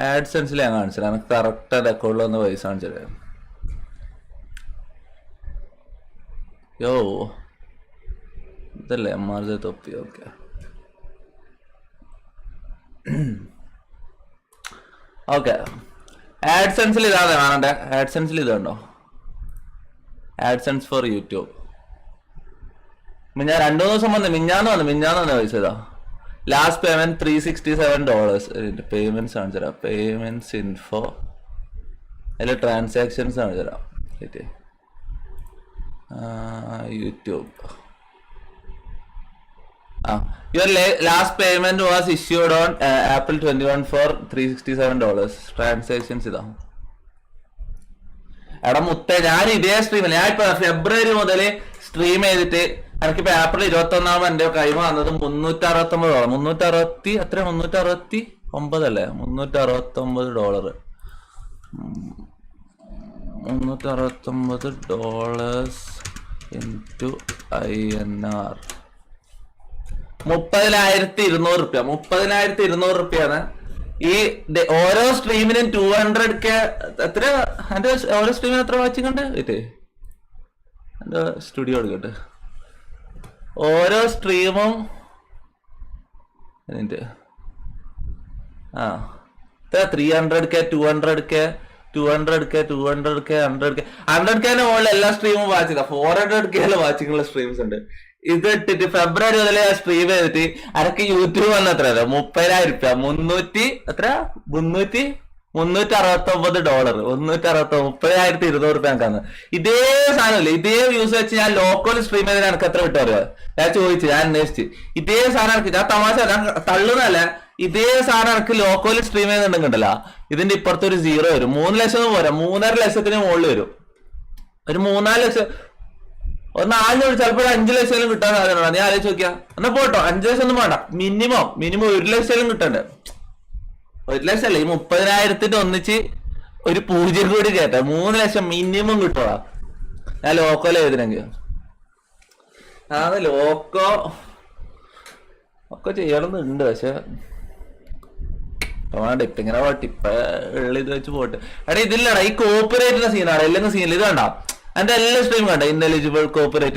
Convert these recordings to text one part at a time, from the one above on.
ആഡ്സെൻസിൽ ഞാൻ കാണിച്ചില്ല, എനിക്ക് കറക്റ്റ് അക്കൗണ്ടിൽ വന്ന പൈസ കാണിച്ചത്. യോ ഇതല്ലേ MRJ തൊപ്പി. ഓക്കെ ഓക്കെ ആഡ്സെൻസിൽ ഇതാണ് കാണണ്ടേ. ആഡ്സെൻസിൽ ഇതുണ്ടോ, ആഡ്സെൻസ് ഫോർ യൂട്യൂബ്. ഞാൻ 2-3 ദിവസം മിഞ്ഞാന്ന് വന്ന പൈസ ഇതാ. Last payment $367. പേയ്മെന്റ്സ് കാണിച്ചു തരാം. പേയ്മെന്റ്സ് ഇൻഫോ അതിൽ ട്രാൻസാക്ഷൻസ് കാണിച്ചു തരാം. YouTube. Your last payment was issued on April 21 for $367. Transactions ഇതാ. എടാ മുത്തേ, ഞാൻ ഇതേ സ്ട്രീമിൽ ഞാൻ ഇപ്പൊ ഫെബ്രുവരി മുതൽ സ്ട്രീം ചെയ്തിട്ട് എനിക്കിപ്പോ April 21 എന്റെ കൈമ വന്നത് $369. എത്ര? $369 അല്ലേ? $369. $369 into INR 30,200. $30,200 ഈ ഓരോ സ്ട്രീമിനും 200K. എത്ര എന്റെ ഓരോ സ്ട്രീമിനും എത്ര വാച്ചിങ് ഉണ്ട്? എന്റെ സ്റ്റുഡിയോ എടുക്കട്ടെ. ഓരോ സ്ട്രീമും 300K 200K 200K 200K 100K മുകളിൽ എല്ലാ സ്ട്രീമും വാച്ച് ചെയ്താ. 400K വാച്ചിങ്ങുള്ള സ്ട്രീംസ് ഉണ്ട്. ഇത് ഇട്ടിട്ട് ഫെബ്രുവരി മുതൽ സ്ട്രീം ചെയ്തിട്ട് അനക്ക് യൂട്യൂബ് വന്ന എത്ര $30,000. എത്ര? $369. $369. എനിക്കാണ് ഇതേ സാധനമല്ലേ, ഇതേ വ്യൂസ് വെച്ച് ഞാൻ ലോക്കൽ സ്ട്രീം ചെയ്തതിന് എനിക്ക് എത്ര കിട്ടും അറിയാം? ഞാൻ ചോദിച്ചു, ഞാൻ അന്വേഷിച്ച്. ഇതേ സാധനം എനിക്ക്, ഞാൻ തമാശ ഞാൻ തള്ളുന്നല്ല, ഇതേ സാധനം എനിക്ക് ലോക്കൽ സ്ട്രീം ചെയ്യുന്നുണ്ടെങ്കിലോ ഇതിന്റെ ഇപ്പുറത്ത് ഒരു 0 വരും. 3 ലക്ഷം പോരാ, 3.5 ലക്ഷത്തിന് മുകളിൽ വരും. ഒരു 3-4 ലക്ഷം, 4 ചിലപ്പോൾ 5 ലക്ഷം കിട്ടാൻ സാധ്യത. നീ ആലോചിച്ച് നോക്കിയാ. എന്നാ പോട്ടോ, 5 ലക്ഷം ഒന്നും വേണ്ട, മിനിമം 1 ലക്ഷം കിട്ടണ്ടേ. 1 ലക്ഷം അല്ലേ, ഈ 30,000 ഒന്നിച്ച് ഒരു 0 കൂടി കേട്ട 3 ലക്ഷം മിനിമം കിട്ടുവാ. ഞാൻ ലോക്കോല എഴുതണമെങ്കിൽ അത് ലോക്കോ ഒക്കെ ചെയ്യണമെന്നുണ്ട്. പക്ഷെ ഇപ്പൊ ഇങ്ങനെ ഇപ്പൊ ഇത് വെച്ച് പോട്ടെ. എടാ ഇതില്ലടാ, ഈ കോപ്പറേറ്റിന്റെ സീനാണ്. എല്ലാം സീനിൽ ഇത് കണ്ട എന്റെ എല്ലാ സ്ട്രീം കണ്ട. ഇന്നലിജിബിൾ കോപ്പറേറ്റ്.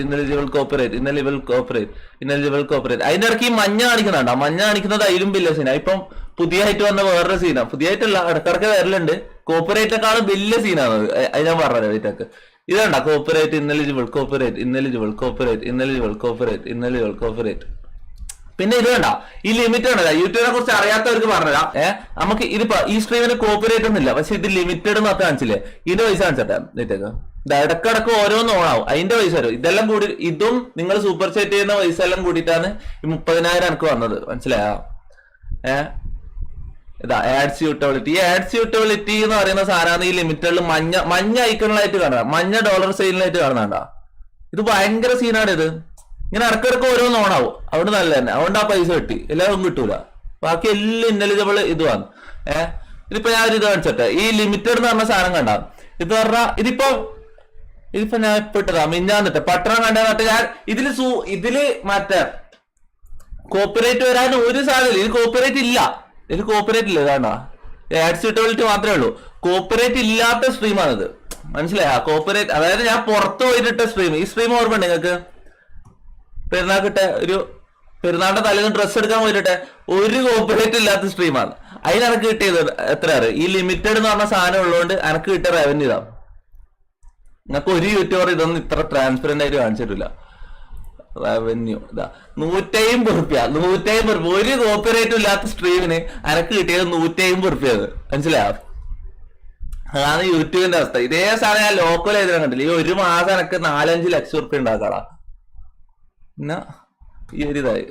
അതിന്റെ ഇടയ്ക്ക് ഈ മഞ്ഞ കാണിക്കുന്നുണ്ടോ? മഞ്ഞ കാണിക്കുന്നത് അതിലും വലിയ സീനാ. ഇപ്പം പുതിയതായിട്ട് വന്ന വേറൊരു സീനാ. പുതിയതായിട്ടല്ല, ഇടക്കിടക്ക് വരലുണ്ട്. കോപ്പറേറ്റിനെക്കാളും വലിയ സീനാണ് അത് ഞാൻ പറഞ്ഞത്. ഇതിട്ടൊക്കെ ഇതണ്ട കോപ്പറേറ്റ്, ഇന്നലിജിബിൾ കോപ്പറേറ്റ്. പിന്നെ ഇത് വേണ്ട, ഈ ലിമിറ്റ് ഉണ്ടല്ല. യൂട്യൂബിനെ കുറിച്ച് അറിയാത്തവർക്ക് പറഞ്ഞതാ. നമുക്ക് ഇതിപ്പോ ഈ സ്ട്രീമിന് കോപ്പറേറ്റ് ഒന്നും ഇല്ല, പക്ഷെ ഇത് ലിമിറ്റഡ് എന്നൊക്കെ കാണിച്ചില്ലേ? ഇതിന്റെ പൈസ കാണിച്ചട്ടെ. ഇതിട്ടേക്ക് ഇടക്കിടക്ക് ഓരോന്ന് ഓണാവും, അതിന്റെ പൈസ വരും. ഇതെല്ലാം കൂടി, ഇതും നിങ്ങൾ സൂപ്പർ സെറ്റ് ചെയ്യുന്ന പൈസ എല്ലാം കൂടിയിട്ടാണ് ഈ 30,000 എനിക്ക് വന്നത്. മനസ്സിലായോ? ഇതാ ആഡ്സ് യൂട്ടിലിറ്റി. ഈ ആഡ്സ് യൂട്ടിലിറ്റി എന്ന് പറയുന്ന സാധനമാണ് ഈ ലിമിറ്റഡിൽ മഞ്ഞ ഐക്കണിലായിട്ട് കാണുക, മഞ്ഞ ഡോളർ സൈനിലായിട്ട് കാണുന്നുണ്ടാ. ഇത് ഭയങ്കര സീനാണ്. ഇത് ഇങ്ങനെ ഇടക്കിടക്ക് ഓരോന്ന് ഓണാവും. അവിടെ നല്ല തന്നെ, അതുകൊണ്ട് ആ പൈസ കിട്ടി. എല്ലാവരും കിട്ടൂല. ബാക്കി എല്ലാം ഇന്നലിജിബിൾ ഇതുമാണ്. ഇതിപ്പോ ഞാൻ ഒരു ഇത് കാണിച്ചോട്ടെ. ഈ ലിമിറ്റഡ് എന്ന് പറഞ്ഞ സാധനം കണ്ട. ഇത് പറഞ്ഞാൽ ഇതിപ്പോ ഞാൻ ഇപ്പൊ ഇട്ടതാ മിഞ്ഞാന്നിട്ട് പട്ടണം കണ്ടെന്നിട്ട് ഞാൻ ഇതില് മറ്റേ കോപ്പറേറ്റ് വരാൻ ഒരു സാധ്യത. ഇത് കോപ്പറേറ്റ് ഇല്ല. ഇതാണോ? ആഡ് സ്യൂട്ടബിലിറ്റി മാത്രമേ ഉള്ളൂ. കോപ്പറേറ്റ് ഇല്ലാത്ത സ്ട്രീമാണിത്. മനസ്സിലായ? കോപ്പറേറ്റ് അതായത് ഞാൻ പുറത്ത് പോയിട്ടിട്ട സ്ട്രീം. ഈ സ്ട്രീം ഓർമ്മ നിങ്ങൾക്ക് പെരുന്നാളിന്റെ തലേന്ന് ഡ്രസ്സ് എടുക്കാൻ പോയിട്ടെ ഒരു കോപ്പറേറ്റ് ഇല്ലാത്ത സ്ട്രീമാണ്. അതിന് എനിക്ക് കിട്ടിയത് എത്ര അറിയാം? ഈ ലിമിറ്റഡ് എന്ന് പറഞ്ഞ സാധനം ഉള്ളതുകൊണ്ട് എനിക്ക് കിട്ടിയ റവന്യൂ ഇതാ. നിങ്ങൾക്ക് ഒരു യൂട്യൂബർ ഇതൊന്നും ഇത്ര ട്രാൻസ്പെറന്റ് ആയിട്ട് കാണിച്ചിട്ടില്ല. റവന്യൂ ഇതാ $150. ഒരു കോപ്പറേറ്റും ഇല്ലാത്ത സ്ട്രീമിന് എനിക്ക് കിട്ടിയത് $150. മനസ്സിലായോ? അതാണ് യൂട്യൂബിന്റെ അവസ്ഥ. ഇതേ സാധനം ഞാൻ ലോക്കൽ എഴുതാൻ കണ്ടില്ല. ഈ ഒരു മാസം എനിക്ക് 4-5 ലക്ഷം ഉറുപ്പ്യ ഉണ്ടാക്കാടാ. പിന്നെ ഈ ഒരു ഇതായി.